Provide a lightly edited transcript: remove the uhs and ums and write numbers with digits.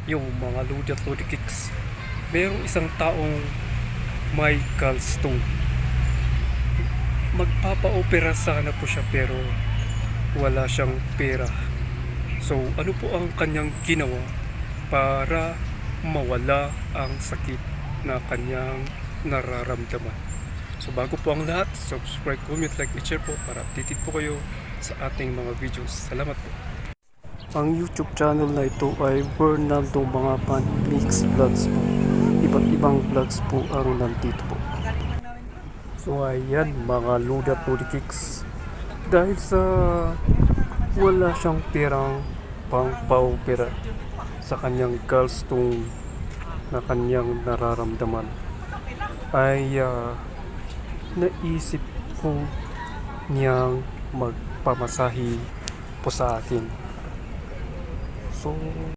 Yung mga Lodi at Lodi Kicks, merong isang taong may gallstone. Magpapa-opera sana po siya pero wala siyang pera. So ano po ang kanyang ginawa para mawala ang sakit na kanyang nararamdaman? So bago po ang lahat, subscribe, comment, like, and share po para updated po kayo sa ating mga videos. Salamat po. Ang YouTube channel na ito ay Bernardo Mga Pan Mix Vlogs po. Iba't ibang vlogs po ang nandito po. So ayan mga Lodi at Lodi Kicks. Dahil sa wala siyang perang pang-paupera sa kanyang gallstone na kanyang nararamdaman, ay naisip ko niyang magpamasahi po sa akin. So